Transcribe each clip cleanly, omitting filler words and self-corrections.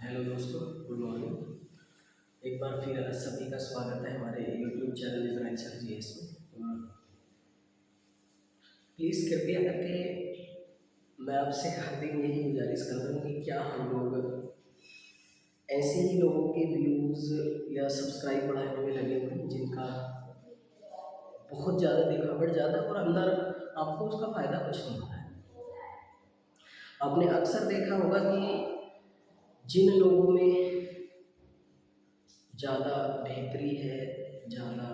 Hello दोस्तों, good morning. एक बार फिर सभी का स्वागत है हमारे यूट्यूब चैनल इजराइल जीएस में। प्लीज़ कृपया करके मैं आपसे हर दिन यही गुजारिश करता हूँ कि क्या हम लोग ऐसे ही लोगों के व्यूज़ या सब्सक्राइब बढ़ाने में लगे हुए हैं जिनका बहुत ज़्यादा दिखावट ज़्यादा और अंदर आपको उसका फ़ायदा कुछ नहीं होता है। आपने अक्सर देखा होगा कि जिन लोगों में ज़्यादा बेहतरी है, ज़्यादा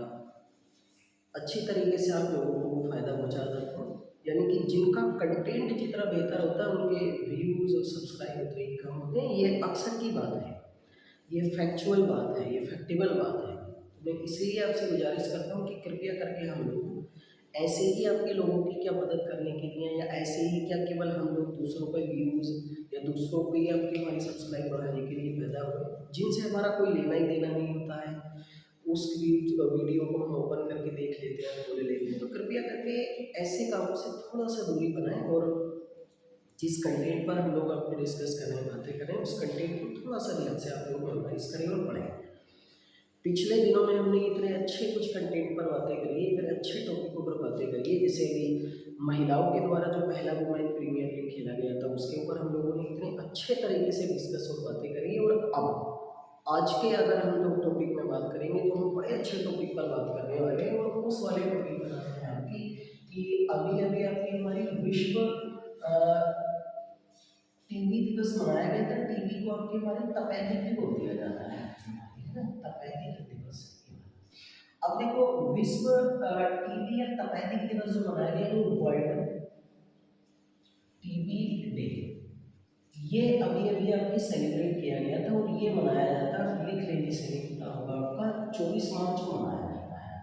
अच्छी तरीके से आप लोगों को वो फ़ायदा पहुँचा सकते हो, यानी कि जिनका कंटेंट जितना बेहतर होता है उनके व्यूज़ और सब्सक्राइब उतने ही कम होते हैं। ये अक्सर की बात है, ये फैक्चुअल बात है, ये फैक्टेबल बात है। तो मैं इसीलिए आपसे गुजारिश करता हूँ कि कृपया करके हम लोग ऐसे ही आपके लोगों की क्या मदद करने के लिए या ऐसे ही क्या केवल हम लोग दूसरों के व्यूज़ या दूसरों को ही आपकी हमारी सब्सक्राइब बढ़ाने के लिए पैदा हुए जिनसे हमारा कोई लेना ही देना नहीं होता है, उस वीडियो को हम ओपन करके देख लेते हैं, बोले लेते हैं। तो कृपया करके ऐसे कामों से थोड़ा सा दूरी बनाएं और जिस कंटेंट पर हम लोग आपको डिस्कस कर रहे हैं, बातें करें, उस कंटेंट को थोड़ा सा ध्यान से आप लोग एनालाइज करें और पढ़ें। पिछले दिनों में हमने इतने अच्छे कुछ कंटेंट पर बातें करी है, इतने अच्छे टॉपिकों पर बातें करी है, जैसे अभी महिलाओं के द्वारा जो पहला वुमेन प्रीमियर लीग खेला गया था उसके ऊपर हम लोगों ने इतने अच्छे तरीके से डिस्कस और बातें करी है। और अब आज के अगर हम लोग टॉपिक में बात करेंगे तो हम बड़े अच्छे टॉपिक पर बात करने वाले हैं और उस वाले टॉपिक का नाम है आपकी कि अभी अभी आपकी हमारी विश्व टीबी दिवस मनाया गया था। टीबी को आपके हमारे तपेदिक भी बोल दिया जाता है ना, तपेदिक दिवस। अब देखो विश्व टीबी या तपेदिक दिवस जो मनाया गया वो वर्ल्ड टीबी डे, ये अभी अभी आपकी सेलिब्रेट किया गया था और ये मनाया जाता है, लिख लीजिए से नहीं पता होगा आपका, 24 मार्च को मनाया जाता है।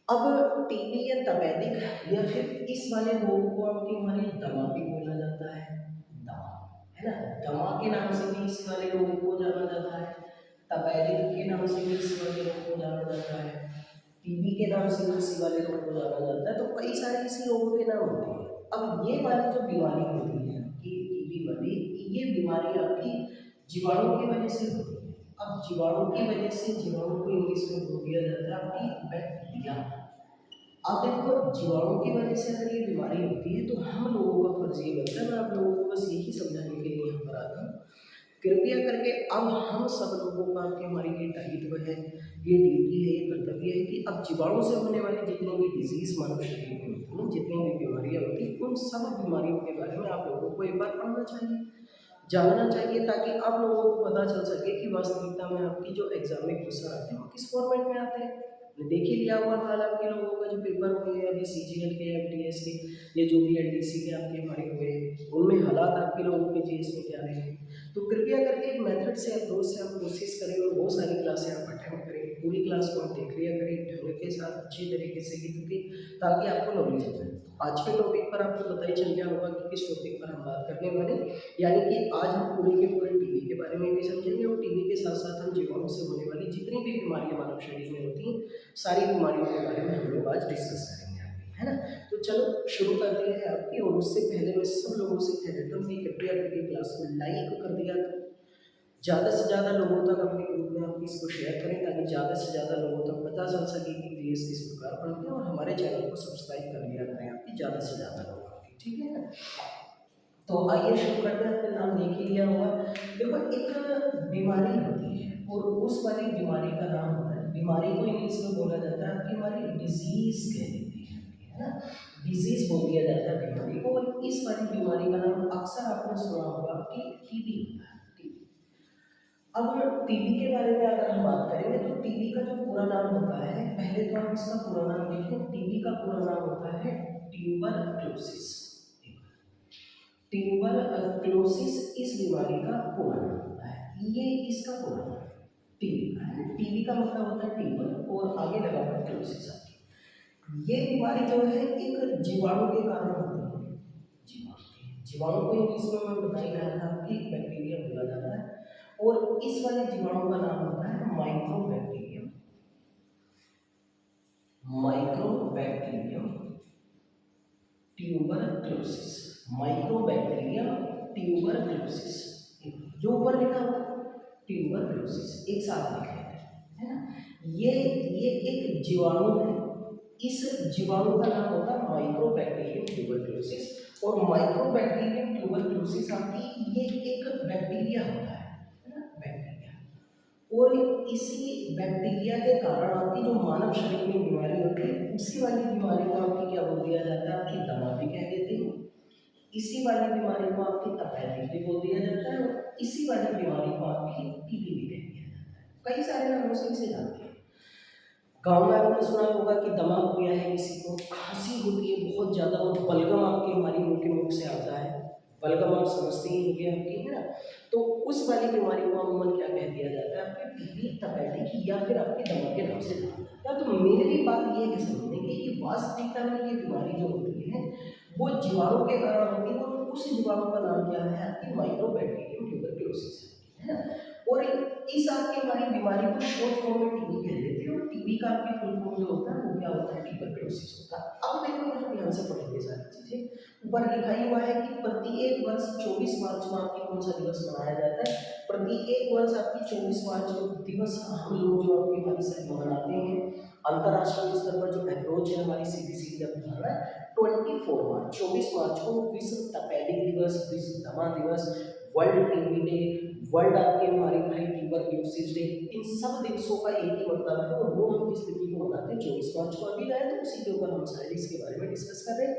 अब टीबी या तपेदिक या फिर इस वाले रोग को आपके हमारे दमा भी बोला जाता है, दमा है ना, दमा के नाम से भी इस वाले रोग को जाना जाता है, तपेदिक के नाम से भी इस वाले रोग को जाना जाता है, टीबी के नाम से भी इसी वाले रोग को जाना जाता है। तो कई सारे इसी रोगों के नाम होते हैं। अब ये वाली जो बीमारी होती है कि टीबी वाली, ये बीमारी आपकी जीवाणु की वजह से होती है। अब जीवाणु की वजह से, जीवाणु को इंग्लिश में बोल दिया जाता है आपकी बैक्टीरिया। अब देखो जीवाणु की वजह से अगर ये बीमारी होती है तो हम लोगों का फर्ज ये बनता है, मैं आप लोगों को बस यही समझाने के लिए यहाँ पर आता हूँ, कृपया करके अब हम सब लोगों का कि हमारी ये दायित्व है, ये ड्यूटी है, ये कर्तव्य है कि अब जीवाणु से होने वाली जितनी भी डिजीज मानव शरीर में होती हैं, जितनी भी बीमारियाँ होती हैं, उन सब बीमारियों के बारे में आप लोगों को एक बार पढ़ना चाहिए, जानना चाहिए, ताकि आप लोगों को पता चल सके कि वास्तविकता में आपकी जो एग्जाम में क्वेश्चन आते हैं वो किस फॉर्मेट में आते हैं। देख ही लिया हुआ हाल आपके लोगों का जो पेपर हुए हैं अभी सीजीएल के, एमटीएस के, ये जो भी एलडीसी के आपके हमारे हुए हैं, उनमें हालात आपके लोगों के जीएस में क्या रहे हैं। तो कृपया करके एक मेथड से, अप्रोच से आप कोशिश करें और बहुत सारी क्लासें आप अटेंड करें, पूरी क्लास को आप देख लिया करें ढंग के साथ, अच्छी तरीके से, क्योंकि ताकि आपको नॉलेज हो जाए। आज के टॉपिक पर आपको पता ही चल गया होगा कि किस टॉपिक पर हम बात करने वाले, यानी कि आज हम पूरे के पूरे टीबी के बारे में भी समझेंगे और टीबी के साथ साथ हम जीवाणु से होने वाली जितनी भी बीमारियां मानव शरीर में होती हैं, सारी बीमारियों के बारे में हम लोग आज डिस्कस करेंगे आपकी, है ना। तो चलो शुरू करते हैं आपकी, और उससे पहले मैं सब लोगों से कह देता हूँ कि कृपया करके क्लास को लाइक कर दिया करें, ज़्यादा से ज़्यादा लोगों तक अपने ग्रुप में आप इसको शेयर करें, ताकि ज़्यादा से ज़्यादा लोगों तक पता चल सके कि जीएस किस प्रकार पढ़ते हैं, और हमारे चैनल को सब्सक्राइब कर लिया करें आपकी ज़्यादा से ज़्यादा लोगों की, ठीक है ना। तो आइए शुरू करते हैं। आपने नाम देख ही लिया होगा। देखो एक बीमारी होती है और उस वाली बीमारी का नाम होता है, बीमारी को इंग्लिश में बोला जाता है आपकी हमारी डिजीज कह देते हैं, है ना, डिजीज बोल दिया जाता है बीमारी को। और इस वाली बीमारी का नाम अक्सर आपने सुना होगा कि टीबी होता है, टीबी। अब टीबी के बारे में अगर हम बात करेंगे तो टीबी का जो पूरा नाम होता है, पहले तो आप इसका पूरा नाम देखें, टीबी का पूरा नाम होता है ट्यूबरक्लोसिस। ट्यूबरक्लोसिस इस बीमारी का पूरा नाम होता है, ये इसका पूरा नाम टीबी का है। टीबी का मतलब होता है ट्यूबर और आगे लगा हुआ क्लोसिस आपकी। ये बीमारी जो है एक जीवाणु के कारण होती है, जीवाणु को इंग्लिश में मैं बता ही रहा था आपकी बैक्टीरिया बोला जाता है, और इस वाले जीवाणु का नाम होता है mycobacterium, mycobacterium tuberculosis, mycobacterium tuberculosis, जो ऊपर लिखा हुआ है ट्यूबरक्लोसिस, एक साथ लिख लेते हैं, है ना। ये एक जीवाणु है। इस जीवाणु का नाम होता है माइक्रोबैक्टीरियम ट्यूबरक्लोसिस। और माइक्रोबैक्टीरियम ट्यूबरक्लोसिस आपकी ये एक बैक्टीरिया होता है ना, बैक्टीरिया। और इसी बैक्टीरिया के कारण आपकी जो मानव शरीर में बीमारी होती है, उसी वाली बीमारी को आपकी क्या बोल दिया जाता है, आपकी दमा भी कह देते हैं। इसी वाली बीमारी को आपकी तपेदिक भी बोल दिया जाता है, और इसी वाली बीमारी को आपकी टीबी भी कह दिया जाता है। कई सारे नामों से इसे जानते हैं। गाँव में आपने सुना होगा कि दमा हो गया है, किसी को खांसी होती है बहुत ज़्यादा, और बलगम आपकी हमारी मुंह के मुख से आता है। बलगम आप समझते ही होंगे आपकी, है ना। तो उस वाली बीमारी को अमूमन क्या कह दिया जाता है, आपकी टीबी, तपेदिक या फिर आपके दमा के नाम से जाना जाता है। तो मेरी बात ये है समझने की कि वास्तविकता में ये बीमारी जो होती है वो जीवाणु के कारण होती है, और उस जीवाणु का नाम क्या है, आपकी माइक्रोबैक्टीरियम ट्यूबरक्लोसिस है ना। और इस आपकी हमारी बीमारी को शॉर्ट फॉर्म में टीबी कह देते हैं, और टीबी का आपकी फुल फॉर्म जो होता है वो क्या होता है, ट्यूबरक्लोसिस होता है। अब देखो यहाँ ध्यान से पढ़ेंगे सारी चीजें। ऊपर लिखा ही हुआ है कि प्रत्येक वर्ष 24 मार्च को आपकी कौन सा दिवस मनाया जाता है। प्रत्येक वर्ष आपकी 24 मार्च को दिवस हम लोग जो आपकी हमारी सभी मनाते हैं। अंतर्राष्ट्रीय स्तर पर जो अप्रोच है हमारी सीधी सीधी अब बता रहा है 24 मार्च को विश्व तपेदिक दिवस, विश्व दमा दिवस, वर्ल्ड टीबी डे, वर्ल्ड आपके हमारे भाई ट्यूबरक्लोसिस डे, इन सब दिवसों का एक ही मतलब है, और वो हम किस तिथि को मनाते हैं, 24 मार्च को अभी गए, तो उसी के ऊपर हम सारे इसके बारे में डिस्कस कर रहे हैं।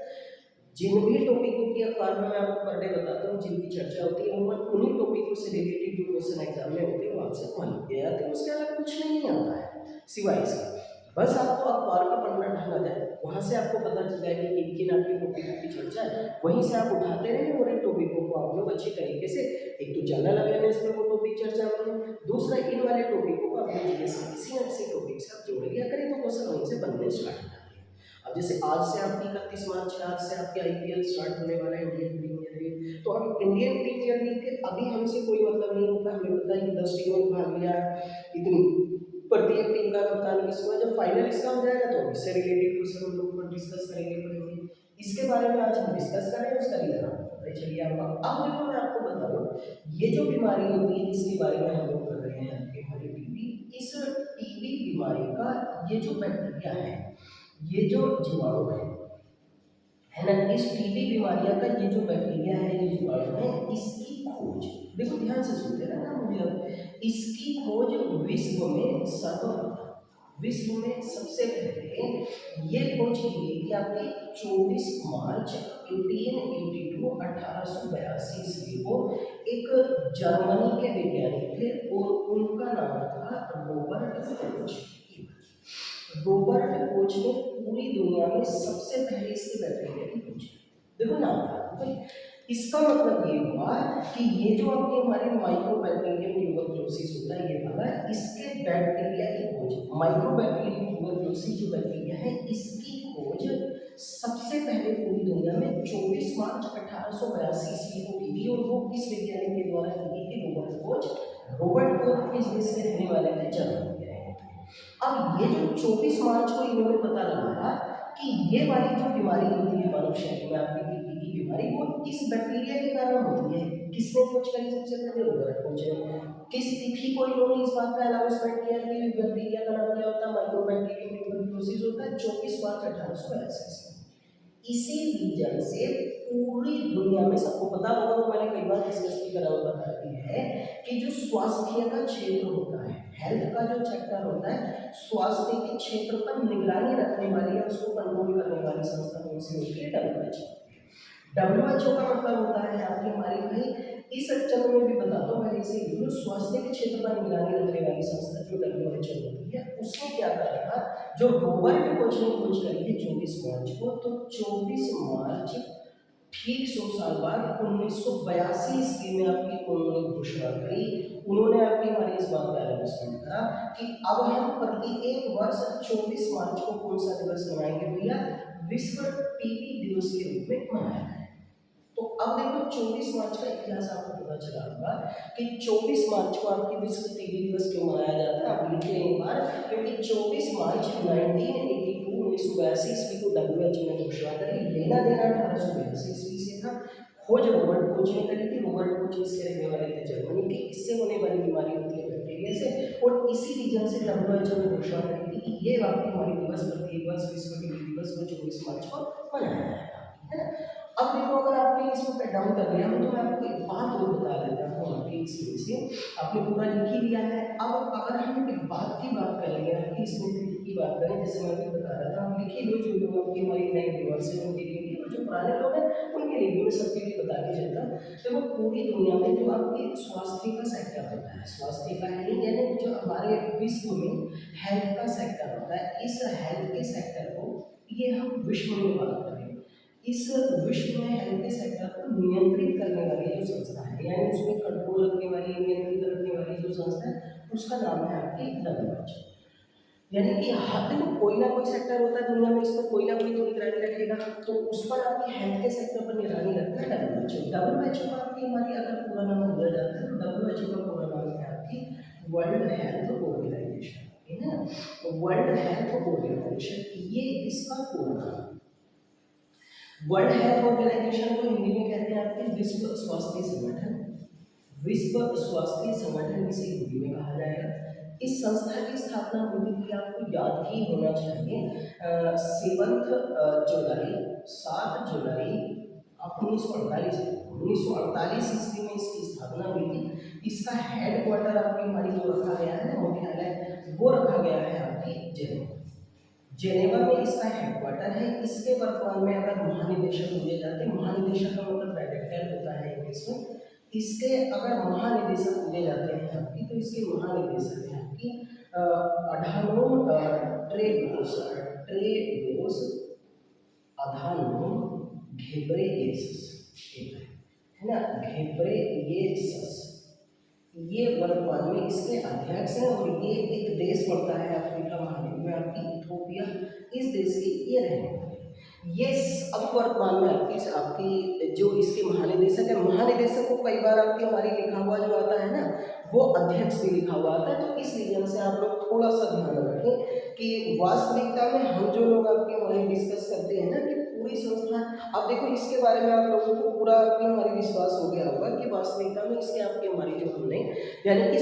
जिन भी टॉपिकों की अखबार में मैं आपको पर डे बताता हूँ, जिनकी चर्चा होती है, उन्हीं टॉपिकों से रिलेटेड जो क्वेश्चन एग्जाम में होते हैं वो आपसे मान लिए जाते हैं। उसके अलग कुछ नहीं आता है सिवाय इसके। बस आपको अखबार का पढ़ना ढंग आ जाए, वहाँ से आपको पता चल जाए कि किन किन आपके टॉपिकों की चर्चा है, वहीं से आप उठाते रहें और इन टॉपिकों को आप लोग अच्छी तरीके से, एक तो जनरल अवेयरनेस में वो टॉपिक चर्चा में, दूसरा इन वाले टॉपिकों को अपने जीएस के किसी न किसी टॉपिक से आप जोड़ लिया करें, तो क्वेश्चन वहीं से बनने स्टार्ट हो जाते हैं। अब जैसे आज से आपकी 31 मार्च है, आज से आपके आईपीएल स्टार्ट होने वाला है, इंडियन प्रीमियर लीग। तो अब इंडियन प्रीमियर लीग के अभी हमसे कोई मतलब नहीं होता, हमें पता है कि 10 टीमों ने भाग लिया, इतनी प्रत्येक टीम का कप्तान किसको है। जब फाइनल इसका हो जाएगा तो इससे रिलेटेड क्वेश्चन हम लोग डिस्कस करेंगे। इसके बारे में आज हम डिस्कस करेंगे, उसका रीजन आपको पता ही चलिए आपका। अब देखो मैं आपको बताऊँ, ये जो बीमारी होती है जिसके बारे में हम लोग कर रहे हैं आपके हमारे टीबी, इस टीबी बीमारी का ये जो बैक्टीरिया है, ये जो जीवाणु है ना, इस टीबी बीमारियां का ये जो बैक्टीरिया है, ये जीवाणु है, इसकी खोज देखो ध्यान से सुनते रहना मुझे। इसकी खोज विश्व में सबसे पहले ये खोज की गई थी आपकी 24 मार्च 1882 1882 ईस्वी को। एक जर्मनी के वैज्ञानिक थे और उनका नाम था रॉबर्ट कोच ने पूरी दुनिया में सबसे पहले इसके बैक्टीरिया की खोज की। देखो नाम भाई, इसका मतलब ये हुआ कि ये जो आपके हमारे माइक्रोबैक्टीरियम ट्यूबरक्लोसिस होता है, ये वाला इसके बैक्टीरिया की खोज, माइक्रोबैक्टीरियम ट्यूबरक्लोसिस जो बैक्टीरिया है, इसकी खोज सबसे पहले पूरी दुनिया में 24 मार्च 1882 ईस्वी को की गई। और वो किस वैज्ञानिक के द्वारा की गई थी, रॉबर्ट कोच। रॉबर्ट कोच किस देश के रहने वाले थे, जर्मनी के रहने वाले। अब ये जो 24 मार्च को इन्होंने पता लगाया कि ये वाली जो बीमारी होती है मानव शरीर में आपकी टीबी की बीमारी, वो इस बैक्टीरिया के कारण होती है। किसने खोज करी, सबसे पहले रॉबर्ट कोच ने। किस तिथि को इन्होंने इस बात का अनाउंसमेंट किया कि बैक्टीरिया का नाम क्या होता है, माइक्रोबैक्टीरियम ट्यूबरक्लोसिस होता है, 24 मार्च 1882 में। इसी रीजन से पूरी दुनिया में सबको पता होगा, तो मैंने कई बार डिस्कस भी करा हुआ है कि जो स्वास्थ्य का क्षेत्र होता है, हेल्थ का जो सेक्टर होता है, स्वास्थ्य के क्षेत्र पर निगरानी रखने वाली या उसको कंट्रोल करने वाली संस्था कौन सी होती है, डब्ल्यूएचओ। डब्ल्यूएचओ का मतलब होता है आपकी हमारी भाई, इस चरण में भी बताता हूँ पहले से, जो स्वास्थ्य के क्षेत्र पर निगरानी रखने वाली संस्था जो डब्ल्यूएचओ होती है, उसने क्या करा था, जो रॉबर्ट कोच ने खोज करी है 24 मार्च को, तो 24 मार्च ठीक 100 साल बाद 1982 ईस्वी में आपकी उन्होंने घोषणा करी। उन्होंने आपकी हमारी इस बात का अनाउंसमेंट करा कि अब हम प्रति एक वर्ष 24 मार्च को कौन सा दिवस मनाएंगे भैया, विश्व टीबी दिवस के रूप में मनाया है। तो अब देखो 24 मार्च का इतिहास आपको पता चला होगा कि 24 मार्च को आपकी विश्व टीबी दिवस क्यों मनाया जाता है। आप लिखिए एक बार, क्योंकि 24 मार्च 1982 ईस्वी को डब्ल्यूएचओ ने घोषणा करी। लेना देना 1882 ईस्वी से था। खोज रॉबर्ट कोच ने करी थी। रॉबर्ट कोच किसके रहने वाले थे, रीजन से WHO ने घोषणा करी थी कि ये आपकी हमारी दिवस प्रति दिवस विश्व टीबी दिवस को 24 मार्च को मनाया जाएगा, है ना। अब देखो अगर आपने इसमें कट डाउन कर लिया तो मैं आपको एक बात और बता देता हूँ आपके इसमें से आपने पूरा लिख ही लिया है। अब अगर हम एक बात की बात करेंगे आपकी इसमें की बात करें, जैसे मैं अभी बता रहा था, हम लिख ही लो जो लोग आपकी हमारी नए व्यूअर्स हैं उनके लिए भी, और जो पुराने लोग हैं उनके लिए भी, मैं सबके लिए बता के चलता हूँ। देखो पूरी दुनिया में जो आपकी स्वास्थ्य का सेक्टर होता है, स्वास्थ्य का है यानी जो हमारे विश्व में हेल्थ का सेक्टर होता है, इस हेल्थ के सेक्टर को ये हम विश्व में बात करें, इस विश्व में हेल्थ के सेक्टर को नियंत्रित करने वाली जो संस्था है, यानी उसमें कंट्रोल रखने वाली, नियंत्रित रखने वाली जो संस्था है उसका नाम है आपकी WHO। यानी कि हर देखो कोई ना कोई सेक्टर होता है दुनिया में, इसमें कोई ना कोई तो निगरानी रखेगा, तो उस पर आपकी हेल्थ के सेक्टर पर निगरानी रखता है WHO। WHO का आपकी हमारी अगर पूरा नाम बोला जाता है तो WHO का पूरा नाम है आपकी वर्ल्ड हेल्थ ऑर्गेनाइजेशन, है ना। वर्ल्ड हेल्थ ऑर्गेनाइजेशन ये इसका पूरा नाम। वर्ल्ड हेल्थ ऑर्गेनाइजेशन को हिंदी में कहते हैं आपके विश्व स्वास्थ्य संगठन। विश्व स्वास्थ्य संगठन इसे हिंदी में कहा जाएगा। इस संस्था की स्थापना हुई थी, आपको याद ही होना चाहिए, 7 जुलाई 1948 ईस्वी में इसकी स्थापना हुई थी। इसका हेड क्वार्टर आपकी हमारी जो रखा गया है, मुख्यालय वो रखा गया है आपकी जेनेवा। जेनेवा में इसका हेडक्वार्टर है। इसके वर्तमान में अगर महानिदेशक दिए जाते हैं, महानिदेशक का मतलब डायरेक्टर होता है इंग्लिश में, इसके अगर महानिदेशक दिए जाते हैं आपकी, तो इसके महानिदेशक हैं आपकी अधानोम ट्रेबोस अधानोम घेब्रेयेसस, है ना, घेब्रेयेसस, ये वर्तमान में इसके अध्यक्ष हैं, और ये एक देश पड़ता है अफ्रीका महाद्वीप में आपकी इथोपिया, इस देश के ये रहने वाले हैं। ये अब वर्तमान में आपकी जो इसके महानिदेशक है, महानिदेशक को कई बार आपकी हमारी लिखा हुआ जो आता है ना, वो अध्यक्ष भी लिखा हुआ आता है, तो इस रीजन से आप लोग थोड़ा सा ध्यान रखें कि वास्तविकता में हम जो लोग आपके हमारे डिस्कस करते हैं ना कि पूरी संस्था, अब देखो इसके बारे में आप लोगों को पूरा आपकी हमारी विश्वास हो गया होगा कि वास्तविकता में इसके आपकी हमारी जो हमने यानी कि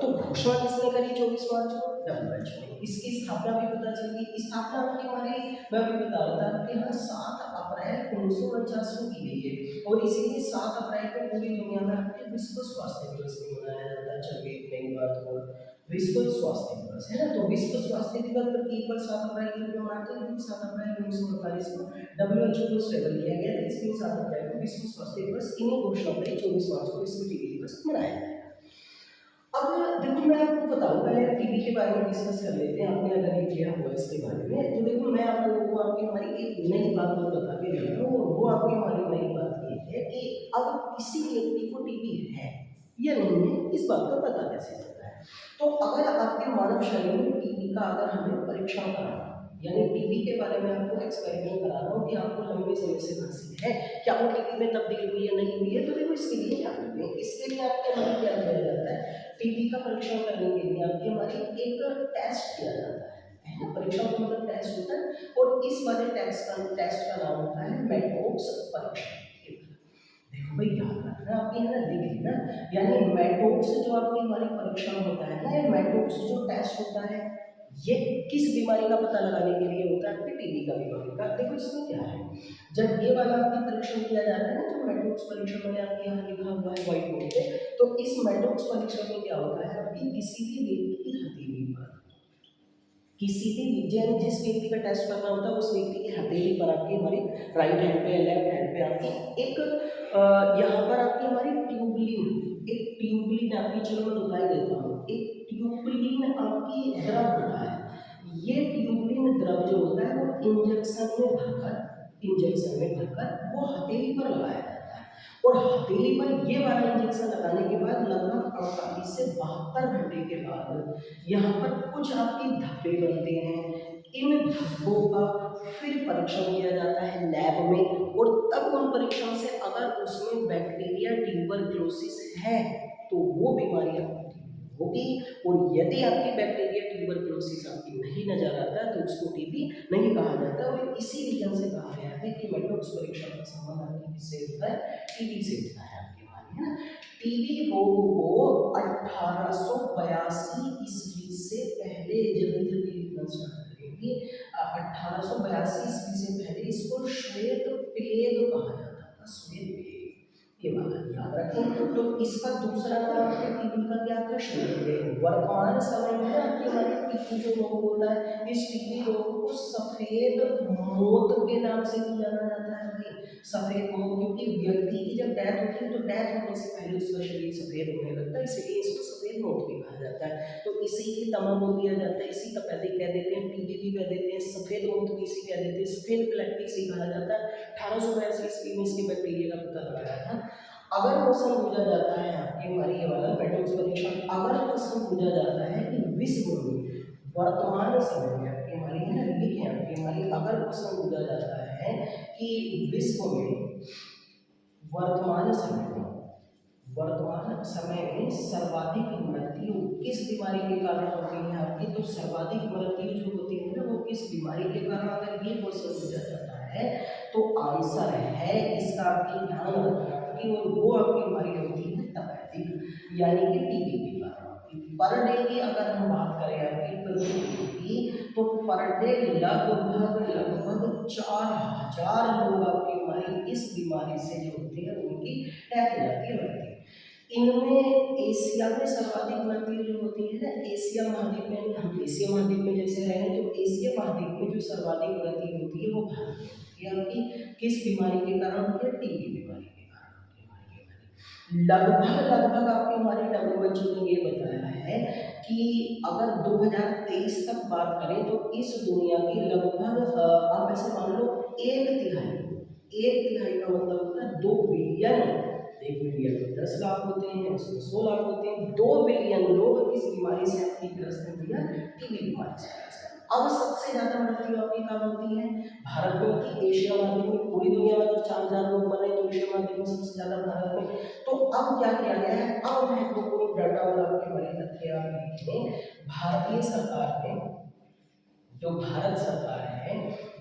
तो घोषणा किसने करी 24 मार्च को, WHO ने। इसकी स्थापना भी पता चली, स्थापना आपकी हमारी मैं भी बता रहा था कि हाँ 7 अप्रैल 1949 को की गई है, और इसीलिए 7 अप्रैल को पूरी दुनिया में आपके विश्व स्वास्थ्य दिवस भी मनाया जाता है। चलिए नई बात और विश्व स्वास्थ्य दिवस है ना, तो विश्व स्वास्थ्य दिवस पर 7 अप्रैल को क्यों मनाते हैं, 7 अप्रैल 1948 को WHO को स्टेबल किया गया था, इसलिए 7 अप्रैल को विश्व स्वास्थ्य दिवस इन्हीं घोषणा पर 24 मार्च को विश्व टीबी दिवस मनाया जाएगा। अब देखो मैं आपको बताऊंगा यार टीबी के बारे में डिस्कस कर लेते हैं, आपने अगर ये किया हुआ इसके बारे में, तो देखो मैं आप लोगों को आपकी हमारी एक नई बात और बता के जाता हूँ, वो आपकी हमारी नई बात ये है कि अब किसी व्यक्ति को टीबी है या नहीं है, इस बात का पता कैसे चलता है। तो अगर आपके मानव शरीर में टीबी का अगर हमें परीक्षण कराना, यानी टीबी के बारे में आपको एक्सपेरिमेंट करा रहा हूँ कि आपको लंबे समय से खांसी है, क्या वो टीबी में तब्दील हुई है नहीं हुई है, तो देखो इसके लिए क्या करते हैं, इसके लिए आपके हमारे क्या किया जाता है, टीबी का परीक्षण करने के लिए आपके हमारी एक टेस्ट किया जाता है ना, परीक्षण का मतलब टेस्ट होता है, और इस वाले टेस्ट का नाम होता है मेटोक्स परीक्षण। देखो भाई याद रखना आपकी है ना, लिख लेना, यानी मेटोक्स जो आपकी हमारी परीक्षण होता है ना, ये मेटोक्स जो टेस्ट होता है ये किस बीमारी का पता लगाने के लिए होता है, आपकी टीबी का बीमारी का। देखो इसमें क्या है, जब ये वाला आपकी परीक्षण किया जाता है ना, जो मेटोक्स परीक्षण मैंने आपके यहाँ लिखा हुआ है व्हाइट बोर्ड पे, तो इस मेटोक्स परीक्षण में क्या होता है, आपकी किसी भी व्यक्ति की हथेली पर, किसी भी जिस व्यक्ति का टेस्ट करना होता है उस व्यक्ति की हथेली पर आपकी हमारी राइट हैंड पे लेफ्ट हैंड पे आपकी एक यहाँ पर आपकी हमारी ट्यूबलिन आपकी, चलो मैं दिखाई देता हूँ, एक ट्यूबलिन आपकी द्रव होता है। ये ट्यूबलिन द्रव जो होता है वो इंजेक्शन में भरकर वो हथेली पर लगाया जाता है, और हथेली पर ये वाला इंजेक्शन लगाने के बाद लगभग 48 से 72 घंटे के बाद यहाँ पर कुछ आपके धब्बे बनते हैं। इन धब्बों का फिर परीक्षण किया जाता है लैब में, और तब उन परीक्षण से अगर उसमें बैक्टीरिया ट्यूबरक्लोसिस है तो वो बीमारी आपकी होगी, और यदि आपकी बैक्टीरिया ट्यूबरक्लोसिस आपकी नहीं नजर आता तो उसको टीबी नहीं कहा जाता। और इसी रीजन से कहा गया है कि मेटोक्स परीक्षण का संबंध आपकी किससे होता है, टीबी से होता है आपकी हमारी, है ना। टीबी रोग को 1882 ईस्वी से 1882 ईस्वी से पहले इसको श्वेत प्लेग कहा जाता था, श्वेत प्लेग, ये वाला याद रखें। तो इसका दूसरा नाम आपके टीबी का क्या था, श्वेत प्लेग। वर्तमान समय में आपके हमारे टीबी जो रोग होता है, इस टीबी रोग को सफेद मौत के नाम से भी जाना जाता है भाई, सफेद मौत, क्योंकि व्यक्ति की जब डेथ होती है तो डेथ होने से पहले उसका शरीर सफेद होने लगता है, इसलिए इसको सफेद मौत भी कहा जाता है। तो इसी की तमा बोल दिया जाता है, इसी तपेदिक कह देते हैं, टीबी भी कह देते हैं, सफेद मौत भी इसी कह देते हैं, सफेद प्लेग भी इसी कहा जाता है। 1882 ईस्वी में इसके बैक्टीरिया का पता लगाया था। अगर क्वेश्चन पूछा जाता है आपके हमारी ये वाला पेट्रोल्स परीक्षा, अगर क्वेश्चन पूछा जाता है कि विश्व में वर्तमान समय में आपकी हमारी है ना, लिखे आपकी हमारी, अगर क्वेश्चन पूछा जाता है कि विश्व में वर्तमान समय में, वर्तमान समय में सर्वाधिक मृत्यु किस बीमारी के कारण होती है आपकी, तो सर्वाधिक मृत्यु जो होती है ना वो किस बीमारी के कारण, अगर ये क्वेश्चन पूछा जाता है तो आंसर है इसका आपकी ध्यान रखना कि वो आपकी बीमारी होती है तपेदिक, यानी कि टीबी के कारण। पर डे की अगर हम बात करें आपकी प्रति की, तो पर डे लगभग 4000 लोग आपकी बीमारी, इस बीमारी से जो होती है उनकी डेथ हो जाती है। इनमें एशिया में सर्वाधिक मृत्यु जो होती है ना, एशिया महाद्वीप में, हम एशिया महाद्वीप में जैसे रहे तो एशिया महाद्वीप में जो सर्वाधिक मृत्यु होती है वो भारत में होती है आपकी, किस बीमारी के कारण होती है, टीबी बीमारी के कारण होती है। लगभग आपके हमारे WHO ने ये बताया है कि अगर 2023 तक बात करें तो इस दुनिया की लगभग आप ऐसे मान लो एक तिहाई का मतलब होता है 2 बिलियन, 1 बिलियन में 10 लाख होते हैं, उसमें 100 लाख होते हैं, 2 बिलियन लोग इस बीमारी से आपकी ग्रस्त हैं भैया, टीबी बीमारी से ग्रस्त है। अब सबसे ज्यादा मृत्यु आपकी कब होती है, भारत में होती है, एशिया महाद्वीप में, पूरी दुनिया में तो 4000 लोग मरे तो एशिया महाद्वीप में सबसे ज्यादा भारत में। तो अब क्या किया गया है, अब महत्वपूर्ण डाटा वाला आपके बड़े तथ्य आप लिखें, भारतीय सरकार ने, जो भारत सरकार है,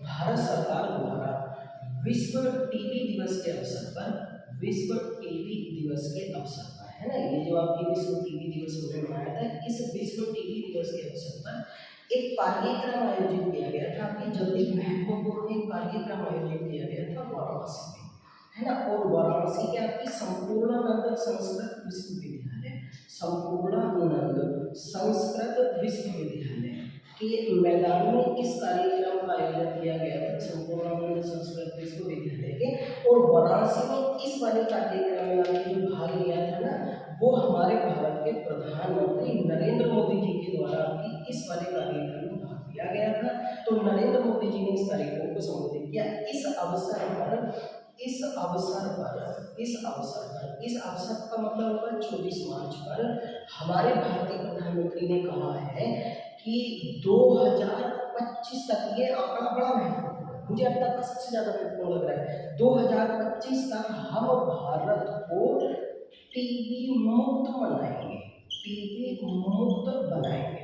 भारत सरकार द्वारा विश्व टीबी दिवस के अवसर पर, विश्व टीबी दिवस के अवसर पर, है ना, ये जो आपकी विश्व टीबी दिवस होने मनाया था, इस विश्व टीबी दिवस के अवसर पर एक कार्यक्रम आयोजित किया गया था कि जब एक महत्वपूर्ण एक कार्यक्रम आयोजित किया गया था वाराणसी में, है ना, और वाराणसी के आपकी संपूर्णानंद संस्कृत विश्वविद्यालय, संपूर्णानंद संस्कृत विश्वविद्यालय के मैदान में इस कार्यक्रम का आयोजन किया गया था, संपूर्णानंद संस्कृत विश्वविद्यालय के, और वाराणसी में इस वाले कार्यक्रम में आपने जो भाग लिया था ना, वो हमारे भारत के प्रधानमंत्री नरेंद्र मोदी जी के द्वारा आपकी इस वाले कार्यक्रम में भाग लिया गया था। तो नरेंद्र मोदी जी ने इस कार्यक्रम को संबोधित किया। इस अवसर का मतलब होगा 24 मार्च पर हमारे भारतीय प्रधानमंत्री ने कहा है कि 2025 तक, ये आंकड़ा बड़ा महत्वपूर्ण है, मुझे अब तक का सबसे ज्यादा महत्वपूर्ण लग रहा है, 2025 तक हम भारत को टीबी मुक्त बनाएंगे, टीबी मुक्त बनाएंगे।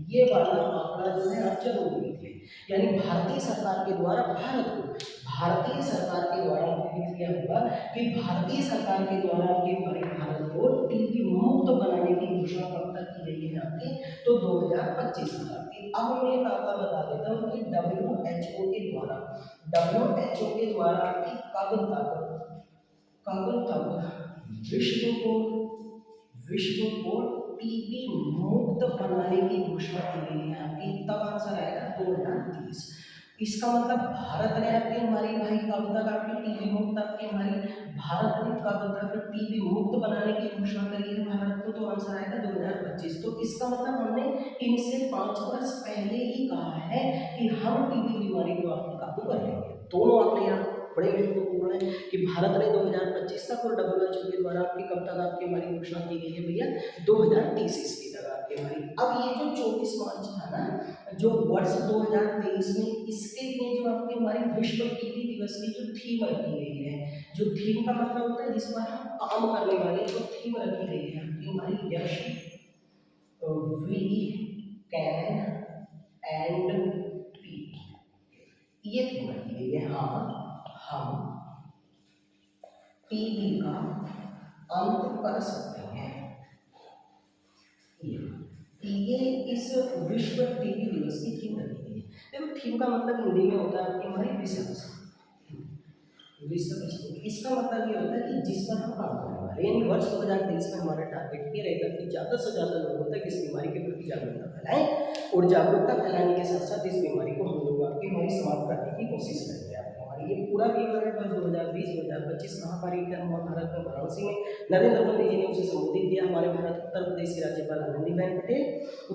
ये वाला आंकड़ा जो है आप जरूर लिखिए, यानी भारतीय सरकार के द्वारा भारत को, भारतीय सरकार के द्वारा लिख दिया होगा कि भारतीय सरकार के द्वारा आपके हमारे भारत को टीबी मुक्त बनाने की घोषणा कब तक की गई है आपकी, तो 2025 तक की। अब मैं एक आपको बता देता हूँ कि WHO के द्वारा आपकी कब तक विश्व को टीबी मुक्त बनाने की घोषणा की गई है आपकी, तब आंसर आएगा 2030। इसका मतलब भारत ने आपकी हमारी भाई कब तक आपकी टीबी मुक्त, आपकी हमारी भारत ने कब तक टीबी मुक्त बनाने की घोषणा करी है भारत को, तो आंसर आएगा 2025। तो इसका मतलब हमने इनसे 5 वर्ष पहले ही कहा है कि हम टीबी बीमारी को आपकी काबू कर लेंगे। दोनों आंकड़े यहाँ बड़े महत्वपूर्ण है कि भारत ने 2025 तक और WHO के द्वारा आपकी कब तक आपकी हमारी घोषणा की गई है भैया, 2030 ईस्वी तक आपकी हमारी। अब ये जो 24 मार्च था ना, जो वर्ष 2023 में, इसके लिए जो आपकी हमारी विश्व टीबी दिवस की जो थीम रखी गई है, जो थीम का मतलब होता है जिस पर हम काम करने वाले, जो थीम रखी गई है आपकी हमारी, यश वी कैन एंड टीबी, ये थीम रखी गई है। हाँ, हम टीबी का अंत कर सकते हैं, ये इस विश्व टीबी दिवस की थीम रखी गई है। देखो थीम का मतलब हिंदी में होता है आपकी हमारी विषय वस्तु। विषय वस्तु इसका मतलब ये होता है कि जिस पर हम काम करने वाले हैं। यानी वर्ष 2023 में हमारा टारगेट ये रहेगा कि ज़्यादा से ज़्यादा लोगों तक इस बीमारी के प्रति जागरूकता फैलाएं और जागरूकता फैलाने के साथ साथ इस बीमारी को हम लोग आपकी हमारी समाप्त करने की कोशिश करेंगे। आपको हमारी ये पूरा पेपर है वर्ष 2020-2025 कहाँ पर ही क्या हुआ भारत में वाराणसी में नरेंद्र मोदी जी ने उसे संबोधित किया। हमारे भारत उत्तर प्रदेश की राज्यपाल आनंदीबेन पटेल,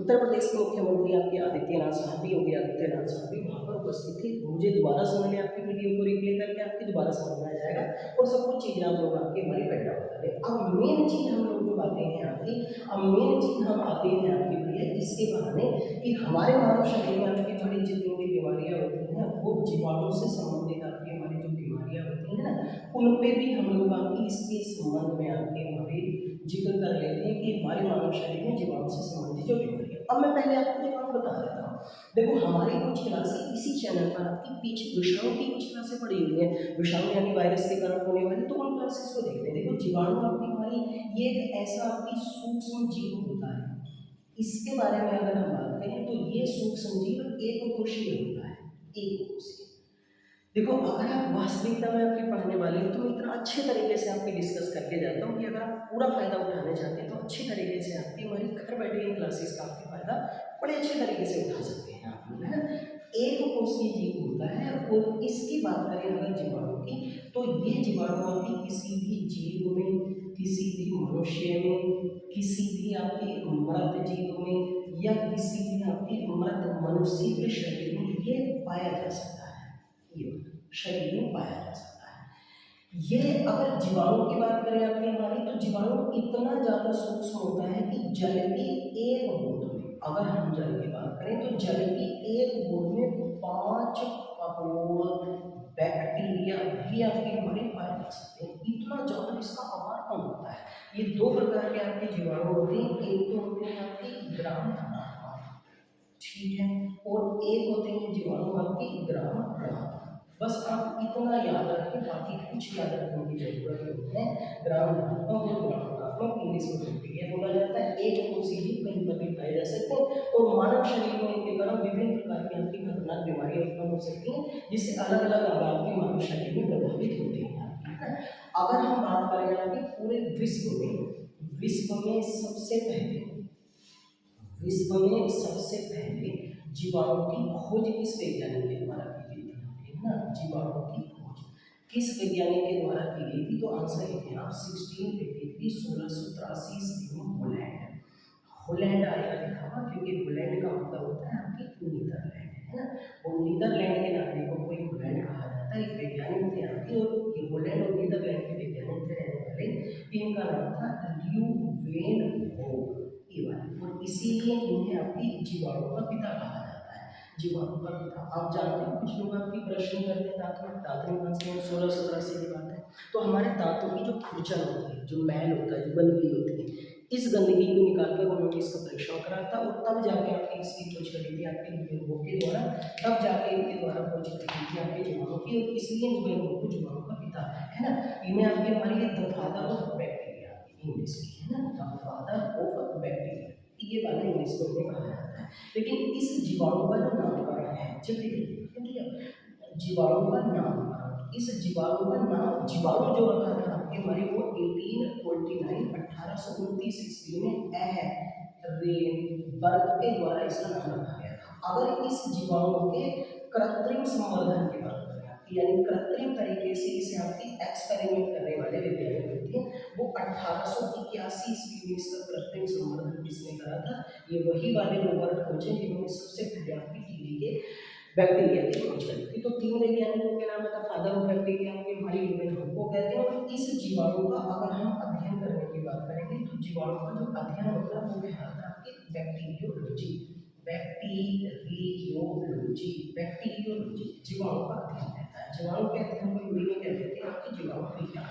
उत्तर प्रदेश के मुख्यमंत्री आपके आदित्यनाथ साहब भी योगी आदित्यनाथ साहब भी वहाँ पर उपस्थित थे। मुझे दोबारा से मैंने आपकी वीडियो को रिप्ले करके आपकी दोबारा समझाया जाएगा और सब कुछ चीज़ें आप लोग आपके हमारे पेट डाउन करें। अब मेन चीज़ हम लोग जो आते हैं आपकी, अब मेन चीज़ हम आते हैं आपकी भैया इसके बहाने कि हमारे मानव शरीर में आपकी बड़ी जितनी भी बीमारियाँ होती हैं वो जीवाणु से संबंधित आपकी हमारी जो बीमारियाँ होती हैं ना उन पे भी हम लोग आपकी इसके संबंध में आपके हमारे जिक्र कर लेते हैं कि हमारे मानव शरीर में जीवाणु से संबंधित जो बीमारियाँ। अब मैं पहले आपको जीवाणु बता देता हूँ। देखो हमारी कुछ क्लासें इसी चैनल पर आपकी पीछे विषाणु की कुछ क्लासें पड़ी हुई हैं, विषाणु यानी वायरस के कारण होने वाली, तो उन क्लासेस को देखते हैं। देखो जीवाणु आपकी हमारी ये एक ऐसा आपकी सूक्ष्म जीव होता है। इसके बारे में अगर हम बात करें तो ये सूक्ष्म जीव एक कोशीय होता है, एक कोशीय। देखो अगर आप वास्तविकता में आपके पढ़ने वाले हो तो मैं इतना अच्छे तरीके से आपकी डिस्कस करके जाता हूँ कि अगर आप पूरा फायदा उठाना चाहते हैं तो अच्छी तरीके से आपकी हमारी घर बैठे इन क्लासेस का आपके फायदा बड़े अच्छे तरीके से उठा सकते हैं आप लोग, है ना। एक कोशीय जीव होता है और इसकी बात करें अगर जीवाणु की तो ये जीवाणु आपकी किसी भी जीव में, किसी भी मनुष्य में, किसी भी आपके मृत जीव में या किसी भी आपके मृत मनुष्य के शरीर में ये पाया जा सकता है। ये शरीर में पाया जा सकता है। ये अगर जीवाणु की बात करें आपकी हमारी तो जीवाणु इतना ज़्यादा सूक्ष्म होता है कि जल की एक बूंद में, अगर हम जल की बात करें तो जल की एक बूंद में 5 करोड़ बैक्टीरिया भी आपके हमारे पाए जा सकते हैं। इतना ज़्यादा इसका आकार कम होता है। ये दो प्रकार के आपके जीवाणु होते हैं, एक तो होते हैं आपके ग्राम धनात्मक, ठीक है, और एक होते हैं जीवाणु आपके ग्राम ऋणात्मक। बस आप इतना याद रखें, बाकी कुछ याद रखने की जरूरत नहीं है। ग्राम धनात्मक और ग्राम ऋणात्मक इंग्लिश में बैक्टीरिया बोला जाता है। एक कोशीय जीव कहीं पर भी पाए जा सकते हैं और मानव शरीर में इनके कारण विभिन्न प्रकार की आपकी खतरनाक बीमारियां उत्पन्न हो सकती हैं जिससे अलग अलग अंग आपके मानव शरीर में प्रभावित होते हैं, है ना। अगर हम बात करें आपके पूरे विश्व में सबसे पहले जीवाणु की खोज किस वैज्ञानिक के द्वारा की गई थी, है ना। जीवाणु की खोज किस वैज्ञानिक के द्वारा की गई थी, तो आंसर ये आप 1683 1683 ईस्वी में होलैंड आएगा लिखा हुआ, क्योंकि होलैंड का मतलब होता है आपकी नीदरलैंड, है ना। और नीदरलैंड के नागरिकों को होलैंड कहा जाता है। एक वैज्ञानिक थे आपकी और ये होलैंड और नीदरलैंड के वैज्ञानिक थे रहने वाले, इनका नाम था ल्यूवेनहोक, और इसीलिए इन्हें आपकी जीवाणु का पिता कहा जाता है। जीवाणु का पिता आप जानते हैं, कुछ लोग आपकी प्रश्न करते हैं दांत में 1683 की बात है, तो हमारे दांतों की जो खुरचन होती है, जो मैल होता है, जो गंदगी होती है, इस गंदगी को निकालकर उन्होंने इसका परीक्षण करा था और तब जाके आपकी इसकी खोज करी थी आपके ल्यूवेनहोक के द्वारा। तब जाके इनके द्वारा खोज करी थी आपके जीवाणु की और इसलिए ल्यूवेनहोक को जीवाणु का पिता है ना। इन्हें आपकी हमारी the father of bacteria English की, है ना, द फादर ऑफ बैक्टीरिया, ये वाला इंग्लिश में उन्हें कहा जाता है। लेकिन इस जीवाणु का जो नामकरण है, चलिए जीवाणु का नामकरण, इस जीवाणु का नाम जीवाणु जो रखा था आपके हमारे वो 1829 ईस्वी में रेनबर्ग के द्वारा इसका नाम रखा गया था। अगर इस जीवाणु के कृत्रिम संवर्धन की बात करें, यानी कृत्रिम तरीके से इसे आपकी एक्सपेरिमेंट करने वाले वैज्ञानिक होते हैं, वो 1881 ईस्वी में इसका कृत्रिम संवर्धन किसने करा था, ये वही वाले रॉबर्ट कोच हैं जिन्होंने सबसे पहले आपकी टीबी के बैक्टीरिया की खोज करी थी। तो 3 वैज्ञानिकों के नाम था फादर ऑफ बैक्टीरिया के हमारी ल्यूवेनहोक को कहते हैं। और इस जीवाणु का अगर हम अध्ययन करने की बात करेंगे तो जीवाणु का जो अध्ययन होता है वो कहलाता है आपकी बैक्टीरियोलॉजी, बैक्टीरियोलॉजी जीवाणु का अध्ययन रहता है। जीवाणु के अध्ययन को हिंदी में कहते हैं आपकी जीवाणु विज्ञान।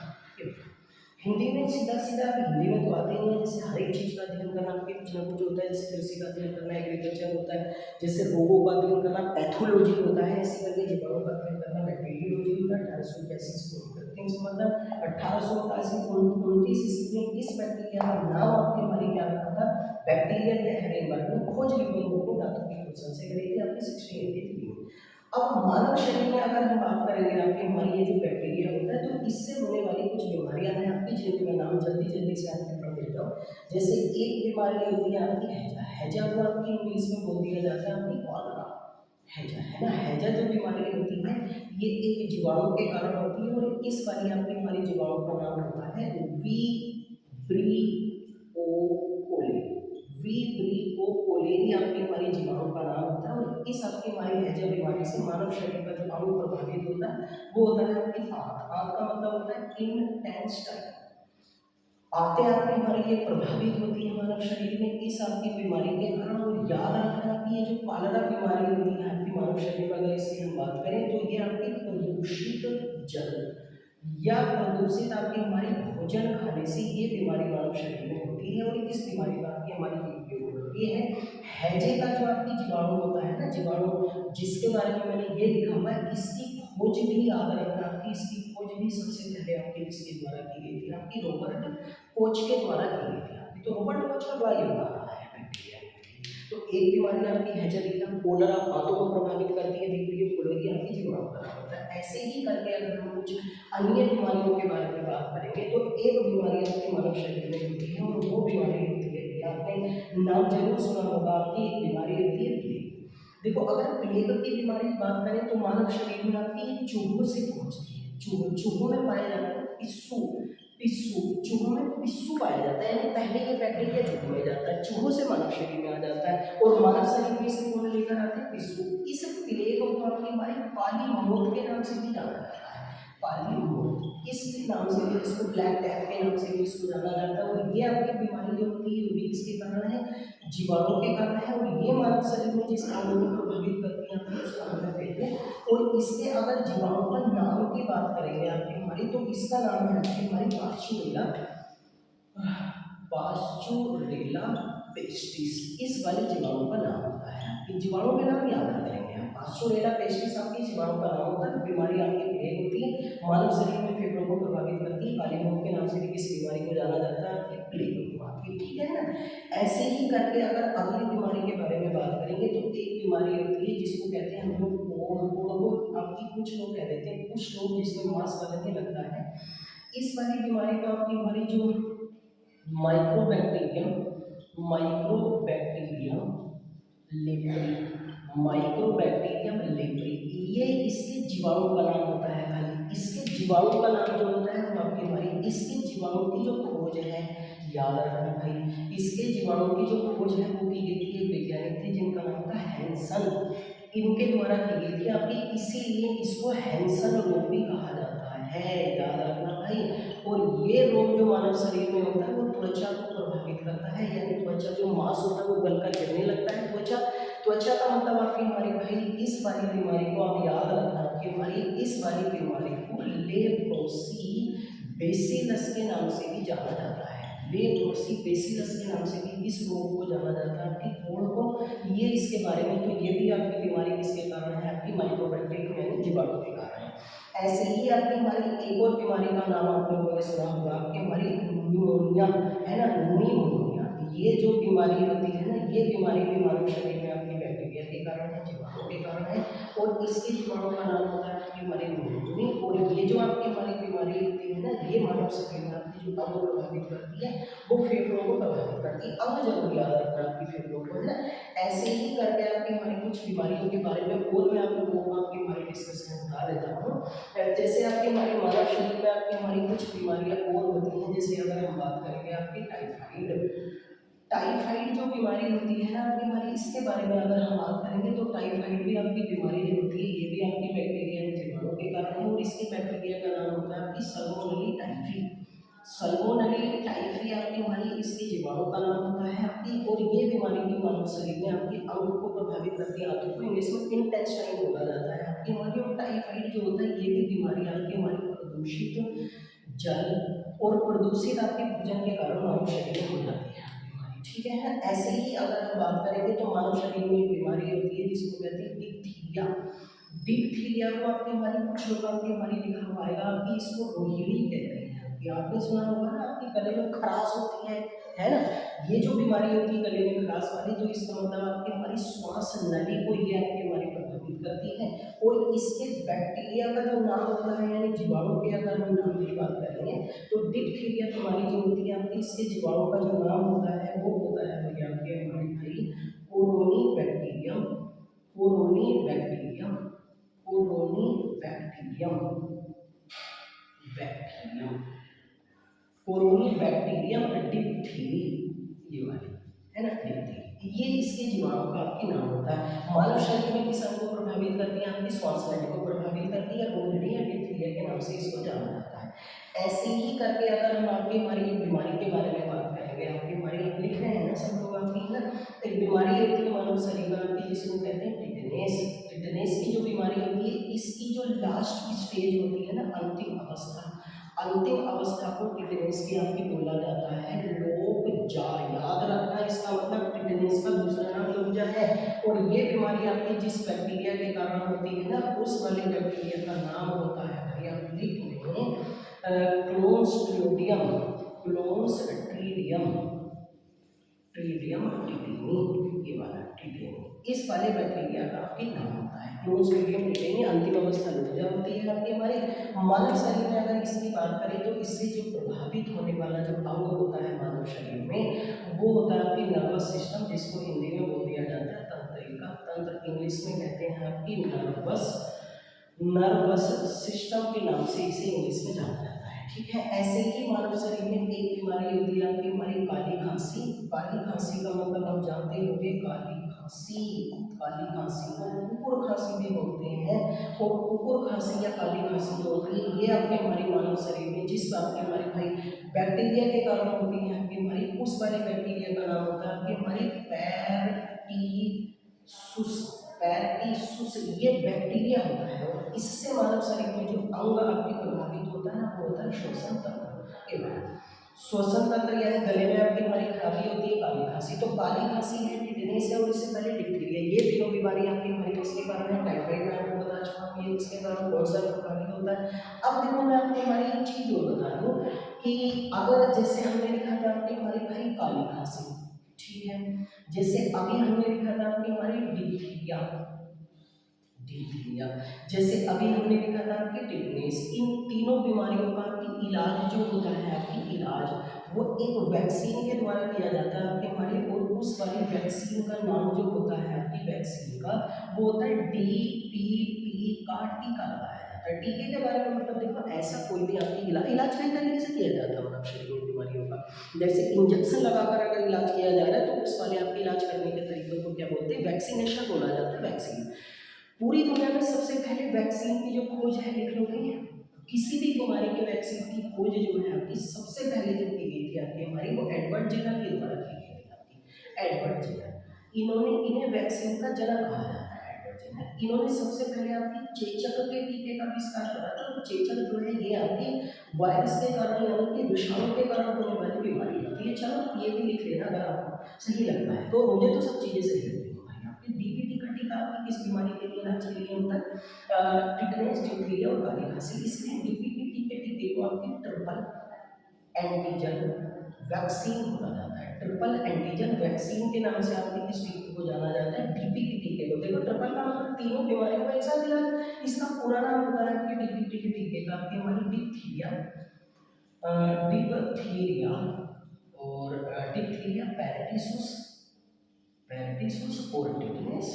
हिंदी में सीधा हिंदी में तो आते ही है, जैसे हर एक चीज़ का अध्ययन करना आपके कुछ ना कुछ होता है, जैसे कृषि का अध्ययन करना, एग्रीकल्चर होता है, जैसे रोगों का अध्ययन करना पैथोलॉजी होता है, ऐसे करके जीवाणु का अध्ययन करना बैक्टीरियोलॉजी होता है। 1885 में कृत्रिम संवर्धन, 1829 ईस्वी में इस बैक्टीरिया का नाम आपके हमारी क्या रखा था, बैक्टीरिया या हेरेनबर्ग ने खोज ल्यूवेनहोक ने दांतों की खोज से करी थी आपकी 1683 में। अब मानव शरीर में अगर हम बात करेंगे आपकी, हमारी ये जो बैक्टीरिया होता है, तो इससे होने वाली कुछ बीमारियां हैं आपकी, जिनके मैं नाम जल्दी जल्दी से आपके पढ़ देता हूँ। जैसे एक बीमारी होती है आपकी हैजा। हैजा को आपकी इंग्लिश में बोल दिया जाता है आपकी कॉलरा। हैजा है ना, हैजा जो बीमारी होती है ये एक जीवाणु के कारण होती है, और इस वाली आपकी हमारी जीवाणु का नाम होता है वी ब्री ओ कोले। वी ब्री ओ कोले ही आपकी हमारी जीवाणु का नाम होता है, और इस आपकी हमारी हैजा बीमारी से मानव शरीर का जो अंग प्रभावित होता है वो होता है आपकी आंख। आंख का मतलब होता है इंटेंस टाइम। आते आते हमारी ये प्रभावित होती है मानव शरीर में इस आपकी बीमारी के कारण। और याद रखना कि ये जो कॉलरा बीमारी होती है आपकी मानव शरीर में, अगर इसकी हम बात करें तो ये आपकी प्रदूषित जल या प्रदूषित आपकी हमारी भोजन खाने से ये बीमारी मानव शरीर में होती है, और इस बीमारी का आपकी हमारी ये है हैजे का जो आपकी जीवाणु होता है ना, जीवाणु जिसके बारे में मैंने ये लिखा हुआ है, इसकी खोज भी याद रखना आपकी, इसकी खोज भी सबसे पहले आपके किसके द्वारा की गई थी आपकी, रॉबर्ट कोच के द्वारा की गई थी आपकी। तो रॉबर्ट कोच का बड़ा योगदान रहा है बैक्टीरिया में। तो एक बीमारी आपकी हैजा दिखा, कोलरा हाथों को प्रभावित करती है, दिख रही है, कोलेरिया आपकी जीवाणु का नाम होता है। ऐसे ही करके अगर हम कुछ अन्य बीमारियों के बारे में बात करेंगे तो एक बीमारी आपके मानव शरीर में होती है, और वो बीमारी होती है, ये आपने नाम जरूर सुना होगा, आपकी एक बीमारी होती है प्लेग। देखो अगर प्लेग की बीमारी की बात करें तो मानव शरीर में आपकी चूहों से पहुंचती है। चूहों में पाया जाता है पिस्सू। पिस्सू, चूहों में पिस्सू पाया जाता है, यानी पहले ये बैक्टीरिया चूहों में जाता है, चूहों से मानव शरीर में आ जाता है, और मानव शरीर में इसे कौन लेकर आते हैं, पिस्सू। इस प्लेग को आपकी हमारी पालीमोथ के नाम से भी जाना जाता है। पालीमोथ इस नाम से भी, इसको ब्लैक डेथ के नाम से भी इसको जाना जाता है। और ये आपकी बीमारी जो होती है वो भी किसके कारण है, जीवाणु के कारण है, और ये मानव शरीर में जिस अंग को प्रभावित करती है आपको उसका नाम है प्लेग। और इसके अगर जीवाणु का नाम की बात करेंगे आपकी हमारी, तो इसका नाम है आपकी हमारी पास्चुरेला। पास्चुरेला पेस्टिस इस वाले जीवाणु का नाम होता है। इन जीवाणु के नाम याद रख लेंगे आप। पास्चुरेला पेस्टिस आपकी जीवाणु का नाम होता है। बीमारी आपकी प्लेग होती है, मानव शरीर में फेफड़ों को प्रभावित करती है। कालीमुख के नाम से भी किस बीमारी को जाना जाता है आपकी, प्लेग को आपकी, ठीक है ना। ऐसे ही करके अगर अगली बीमारी के बारे में बात करेंगे तो एक बीमारी होती है जिसको कहते हैं हम लोग कोढ़ आपकी, कुछ लोग कह देते हैं, कुछ लोग जिसमें मांस बनने लगता है। इस वाली बीमारी को आपकी हमारी जो mycobacterium, mycobacterium leprae, mycobacterium leprae, ये इसके जीवाणु का नाम होता है। खाली इसके जीवाणु का नाम जो होता है वो आपकी हमारी, इसके जीवाणु की जो खोज है, याद रखना भाई, इसके जीवाणु की जो खोज है वो की गई थी एक वैज्ञानिक थे जिनका नाम था हैंसन। इनके द्वारा की गई थी आपकी, इसीलिए इसको हैंसन रोग भी कहा जाता है, याद रखना भाई। और ये रोग जो मानव शरीर में होता है वो त्वचा को प्रभावित करता है, यानी त्वचा जो मांस होता है वो गलकर गिरने लगता है। त्वचा, त्वचा का मतलब आपकी हमारी भाई, इस वाली बीमारी को आप याद रखना कि हमारी इस वाली बीमारी को लेप्रोसी बेसिलस के नाम से भी जाना जाता है। लेप्रोसी बेसिलस के नाम से भी इस रोग को जाना जाता है आपकी कोढ़ को। ये इसके बारे में, तो ये भी आपकी बीमारी किसके कारण है आपकी, माइक्रोबैक्टीरियम यानी जीवाणु के कारण है। ऐसे ही आपकी हमारी एक और बीमारी का नाम आप लोगों ने सुना होगा आपकी हमारी न्यूमोनिया, है ना, न्यूमोनिया। ये जो बीमारी होती है ना, ये बीमारी भी मानव शरीर में आपकी बैक्टीरिया के कारण है, जीवाणु के कारण है, और इसके जीवाणु का नाम होता है आपकी हमारी न्यूमोनिया। और ये जो आपकी हमारी बीमारी होती है ना, ये मानव शरीर में आपकी जो अंग प्रभावित करती है वो फेफड़ों को प्रभावित करती है। अंग जरूर याद रखना आपकी फेफड़ों को, है ना। ऐसे ही करके आपकी हमारी कुछ बीमारियों के बारे में और मैं आप लोगों को आपकी हमारी डिस्कशन बता देता हूँ। जैसे आपकी हमारी मानव शरीर में आपकी हमारी कुछ बीमारियां और होती हैं, जैसे अगर हम बात करेंगे आपकी टाइफाइड। टाइफाइड जो बीमारी होती है ना आपकी हमारी, इसके बारे में अगर हम बात करेंगे तो टाइफाइड भी आपकी बीमारी जो होती है ये भी आपकी बैक्टीरिया जीवाणु के कारण है, और इसके बैक्टीरिया का नाम होता है आपकी सल्मोनेला टाइफी। सल्मोनेला टाइफी आपकी हमारी, इसके जीवाणु का नाम होता है आपकी। और ये बीमारी भी मानव शरीर में आपकी अंग को प्रभावित करती है, आंतों को इंग्लिश में इंटेस्टाइन बोला जाता है आपकी हमारी। और टाइफाइड जो होता है ये भी बीमारी आपकी हमारी प्रदूषित जल और प्रदूषित आपके भोजन के कारण मानव शरीर में हो जाती है बीमारी, ठीक है ना। ऐसे ही अगर हम बात करेंगे तो मानव शरीर में एक बीमारी होती है जिसको कहते हैं डिप्थीरिया। डिप्थीरिया को आपकी हमारी कुछ लोग आपकी हमारी लिखा हुआ आएगा आपकी, इसको रोहिणी कहते हैं आपकी, आपने सुना होगा ना आपकी आपकी गले में खराश होती है ना, ये जो बीमारी होती है गले में खराश वाली, तो इसका मतलब आपकी हमारी श्वास नली को ये आपकी हमारी प्रभावित करती है। और इसके बैक्टीरिया का जो नाम होता है, यानी जीवाणु के अगर हम नाम की बात करेंगे तो डिप्थीरिया बीमारी जो होती है आपकी, इसके जीवाणु का जो नाम होता है वो होता है भैया आपके हमारे भाई corynebacterium. Corynebacterium, corynebacterium, bacterium, corynebacterium diphtheriae, ये वाली है ना डिप्थीरी, ये इसके जीवाणु का आपके नाम होता है। मानव शरीर में किस अंग को प्रभावित करती है, आपकी श्वास नली को प्रभावित करती है, रोहिणी या डिप्थीरिया के नाम से इसको जाना जाता है। ऐसे ही करके अगर हम आपकी हमारी एक बीमारी के बारे में बात करेंगे, आपकी हमारी आप लिख रहे हैं ना सब लोग आपकी ना, एक बीमारी होती है मानव शरीर में आपकी जिसको कहते हैं टिटनेस। टिटनेस की जो बीमारी होती है, इसकी जो लास्ट स्टेज होती है ना, अंतिम अवस्था, अंतिम अवस्था को टिटनेस की आपकी बोला जाता है लोक जा। याद रखना इसका मतलब टिटनेस का दूसरा नाम लोकजा है। और ये बीमारी आपकी जिस बैक्टीरिया के कारण होती है ना, उस वाले बैक्टीरिया का नाम होता है भाई आप लिख लें क्लोस्ट्रिडियम, क्लोस्ट्रिडियम, ट्रिडियम टिटेनी, ये वाला टिटेनी, इस वाले बैक्टीरिया का आपके नाम होता है क्लोस्ट्रिडियम टिटेनी। अंतिम अवस्था लोकजा होती है आपके हमारे मानव शरीर में। अगर इसकी बात करें तो इससे जो प्रभावित होने वाला जो अंग होता है मानव शरीर में, वो होता है आपकी नर्वस सिस्टम, जिसको हिंदी में बोल दिया जाता है तंत्रिका। तंत्र इंग्लिश में कहते हैं आपकी नर्वस, नर्वस सिस्टम के नाम से इसे इंग्लिश में जाना जाता है। ठीक है, ऐसे ही मानव शरीर में एक बीमारी होती है आपकी हमारी काली खांसी। काली खांसी का मतलब आप जानते होंगे, काली खांसी, काली खांसी को कुकुर खांसी भी बोलते हैं। और कुकुर खांसी या काली खांसी जो होती है, ये आपके हमारे मानव शरीर में जिस आपके हमारे भाई बैक्टीरिया के कारण होती है आपकी हमारी, उस वाले बैक्टीरिया का नाम होता है आपकी हमारी पैरटीसुस। पैरटीसुस ये बैक्टीरिया होता है, और इससे मानव शरीर में जो अंग आपके प्रभावित होता है ना, वो होता है श्वसन तंत्र के बारे में। श्वसन तंत्र यानी गले में आपकी हमारी खराबी होती है काली खांसी, तो काली खांसी है, टिटनेस है, और इससे पहले डिप्थीरिया, ये तीनों बीमारी आपकी हमारी किसके कारण है, टाइफाइड में आपको बता चुका हूं ये इसके कारण कौन सा प्रभावित होता है। अब देखो मैं आपको हमारी एक चीज और बता दूं कि अगर जैसे हमने लिखा था आपकी हमारी भाई काली खांसी, ठीक है, जैसे अभी हमने लिखा था आपकी हमारी डिप्थीरिया, डिप्थीरिया, जैसे अभी हमने लिखा था आपकी टिटनेस, इन तीनों बीमारियों का आपकी इलाज जो होता है, आपकी इलाज वो एक वैक्सीन के द्वारा किया जाता है आपके हमारे, और उस वाली वैक्सीन का नाम जो होता है आपकी वैक्सीन का, वो होता है डीपीटी का टीका लगाया जाता है। टीके के बारे में मतलब देखो, ऐसा कोई भी आपकी इलाज कई तरीके से किया जाता है मानव शरीर में बीमारियों का। जैसे इंजेक्शन लगाकर अगर इलाज किया जा रहा है, तो उस वाले आपके इलाज करने के तरीकों को क्या बोलते हैं, वैक्सीनेशन बोला जाता है। वैक्सीन पूरी दुनिया में सबसे पहले वैक्सीन की जो खोज है, लिख लो भाई, किसी भी बीमारी के वैक्सीन की खोज जो है आपकी सबसे पहले जो की गई थी आपकी हमारी, वो एडवर्ड जेनर के द्वारा की गई थी आपकी। एडवर्ड जेनर, इन्होंने, इन्हें वैक्सीन का जनक कहा जाता है एडवर्ड जेनर। इन्होंने सबसे पहले आपकी चेचक के टीके का आविष्कार करा था। तो चेचक जो है ये आपकी वायरस के कारण यानी कि विषाणु के कारण होने वाली बीमारी होती है। चलो ये भी लिख लेना अगर आपको सही लगता है, तो मुझे तो सब चीजें सही लगती है भाई। आपकी डीपीटी का टीका आपकी किस बीमारी के लिए इलाज के लिए होता है, टिटनेस, डिप्थीरिया और काली खांसी। इसलिए डीपीटी टीके को आपकी ट्रिपल एंटीजन वैक्सीन बोला जाता है। ट्रिपल एंटीजन वैक्सीन के नाम से आपके किस टीके को जाना जाता है, डीपीटी टीके को। देखो ट्रिपल का मतलब तीनों बीमारियों का एक साथ इलाज, इसका पूरा नाम होता है आपके डीपीटी टीके का आपके हमारी डिप्थीरिया, डिप्थीरिया और डिप्थीरिया, पैराटिसुस, पैराटिसुस और टिटनेस,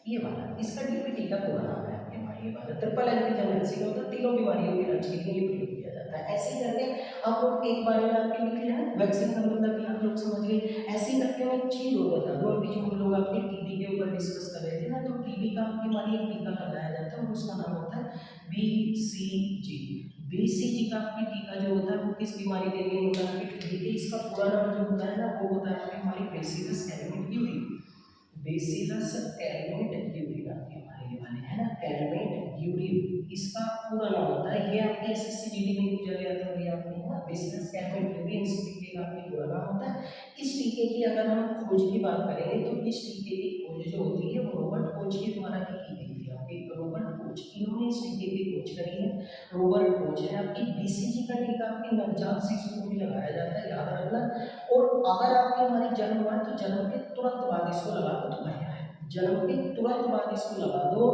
ये वाला इसका डीपीटी का पूरा नाम है आपके हमारे, ये वाला ट्रिपल एंटीजन वैक्सीन होता है, तीनों बीमारियों के इलाज के लिए ये प्रयोग किया जाता है। ऐसे ही करके आप लोग एक बारे में आपके लिख लेना, वैक्सीन का मतलब भी आप लोग समझ गए। ऐसे ही करके मैं एक चीज और बता दूं, अभी जो हम लोग आपके टीबी के ऊपर डिस्कस कर रहे थे ना, तो टीबी का आपके हमारी एक टीका लगाया जाता है और उसका नाम होता है बीसीजी। बीसीजी का आपकी टीका जो होता है वो किस बीमारी के लिए होता है, टीबी के। इसका पूरा नाम जो होता है ना, वो होता है आपके हमारी bacillus Calmette Yuri, bacillus Calmette urine आपके हमारे ये वाले है ना, कैलमेट यूरिन इसका पूरा नाम होता है। ये आपके एसएससी जीडी में पूछा गया था भैया आपने, है ना, बेसिलस कैलमेट यूरिन इस टीके का आपके पूरा नाम होता है। इस टीके की अगर हम खोज की बात करेंगे, तो इस टीके की खोज जो होती है वो रॉबर्ट कोच के द्वारा की गई थी आपके। रॉबर्ट कोच, इन्होंने इस टीके की खोज करी है, रॉबर्ट कोच है आपकी। बीसीजी का टीका आपकी नवजात शिशु को भी लगाया जाता है, याद रखना। और अगर आपकी हमारी जन्म हुआ है तो जन्म के तुरंत बाद इसको लगा दो तो बढ़िया है, जन्म के तुरंत बाद इसको लगा दो।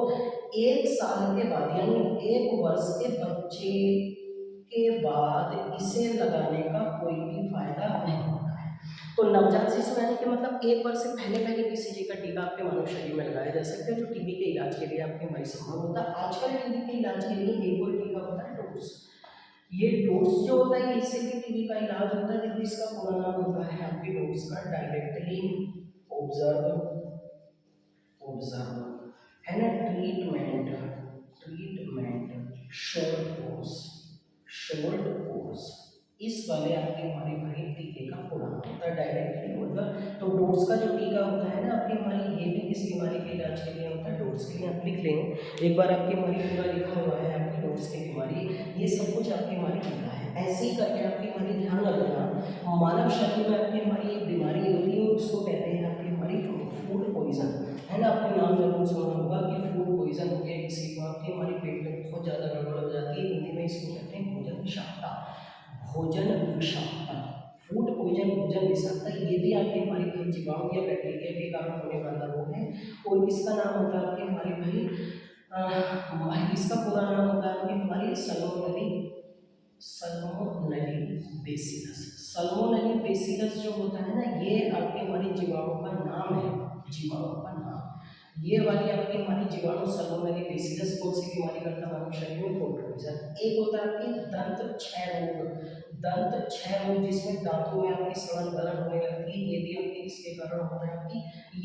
1 साल के बाद यानी 1 वर्ष के बच्चे के बाद इसे लगाने का कोई भी फायदा नहीं होता है। तो नवजात शिशु यानी कि मतलब 1 वर्ष से पहले पहले बीसीजी का टीका आपके मानव शरीर में लगाया जा सकता है, जो टीबी के इलाज के लिए आपके हमारी संभव होता है। आजकल टीबी के इलाज के लिए एक और टीका होता है डोज। ये डोज जो होता है इससे भी टीबी का इलाज होता है। देखो इसका पूरा नाम होता है आपके डोज का डायरेक्टली ऑब्जर्व ऑब्जर्व है ना, ट्रीटमेंट ट्रीटमेंट शॉर्ट कोर्स इस वाले आपके हमारे भाई टीके का पूरा नाम होता है डायरेक्टली ऑब्जर्व। तो डोज का जो टीका होता है ना आपके हमारी, ये भी किस बीमारी के इलाज के लिए होता है, डोज के लिए। आप लिख लेंगे एक बार, आपकी हमारी पूरा लिखा हुआ है आपकी डोज की बीमारी, ये सब कुछ आपकी हमारी लिखा है। ऐसे ही करके आपकी हमारी ध्यान रखना, मानव शरीर में आपकी हमारी एक बीमारी होती है, उसको कहते हैं आपकी हमारी फूड पॉइजन, है ना। आपने नाम जरूर सुना होगा कि फूड पॉइजन हो गया किसी को, आपके हमारे पेट में बहुत ज़्यादा गड़बड़ हो जाती है। हिंदी में इसको कहते हैं भोजन विषाक्तता, भोजन विषाक्तता, फूड पॉइजन, भोजन विषाक्तता। ये भी आपके हमारी भाई जीवाणु या बैक्टीरिया के कारण होने वाला रोग है। और इसका नाम होता है आपके हमारे भाई इसका पूरा नाम होता है आपके हमारी सल्मोनेली बेसिलस। सल्मोनेली बेसिलस जो होता है ना, ये आपके हमारी जीवाणु का नाम है, जीवाणु का नाम। ये वाली आपकी हमारी जीवाणु सल्मोनेली बेसिलस कौन सी बीमारी करता है मानव शरीर में, फूड पॉइजन। एक होता है आपकी दंत क्षय रोग, दंत क्षय रोग जिसमें दांतों में आपकी सड़न गलन होने लगती है, ये भी आपके इसके कारण होता है आपकी,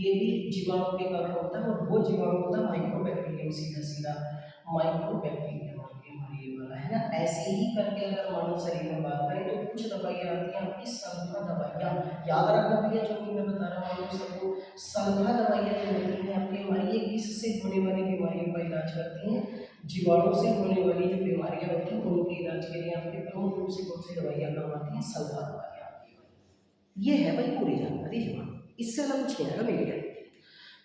ये भी जीवाणु के कारण होता है। और वो जीवाणु होता है माइक्रोबैक्टीरियम, सीधा सीधा माइक्रोबैक्टीरियम आपके हमारी ये वाला है ना। ऐसे ही करके अगर मानव शरीर में बात करें तो कुछ दवाइयाँ आती हैं आपकी सल्फा दवाइयाँ, याद रखना भैया जो कि मैं बता रहा हूँ सबको। सल्फा दवाइयाँ जो होती हैं आपकी हमारी, ये किससे होने वाली बीमारियों का इलाज करती हैं, जीवाणु से होने वाली जो बीमारियाँ होती हैं उनके इलाज के लिए आपके प्रमुख रूप से कौन सी दवाइयाँ काम आती हैं, सल्फा दवाइयाँ। ये है भाई पूरी जानकारी जीवाणु, इससे अलग कुछ नहीं आएगा मेरी गारंटी।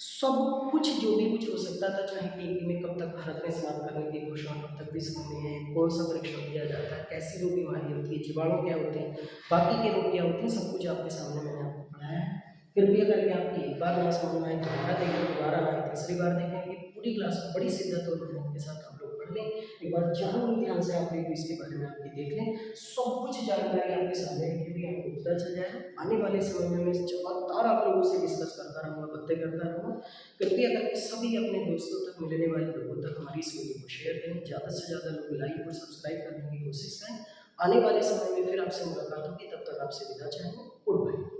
सब कुछ जो भी कुछ हो सकता था, चाहे टीबी में कब तक भारत में समाप्त करने की घोषणा कब तक विश्व में है, कौन सा परीक्षण किया जाता है, कैसी रोग बीमारी होती है, जीवाणु क्या होते हैं, बाकी के रोग क्या होते हैं, सब कुछ आपके सामने मैंने आपको पढ़ाया है। कृपया करके आपकी एक बार ना समझ में आए दोबारा देखें, दोबारा ना आए तीसरी बार देखें, कि पूरी क्लास को बड़ी शिद्दत और मेहनत के साथ आप लोग पढ़ लें। एक बार जरूर ध्यान से आप लोग इसके बारे में आपकी देख लें, सब कुछ जानकारी आपके सामने लिखी हुई आपको पता चल जाए। आने वाले समय में मैं लगातार आप लोगों से डिस्कस करता रहूँगा, बातें करता रहूँगा। कृपया करके सभी अपने दोस्तों तक, मिलने वाले लोगों तक हमारी इस वीडियो को शेयर करें, ज़्यादा से ज़्यादा लोग लाइक और सब्सक्राइब करने की कोशिश करें। आने वाले समय में फिर आपसे मुलाकात होगी, तब तक आपसे विदा चाहेंगे। Good bye.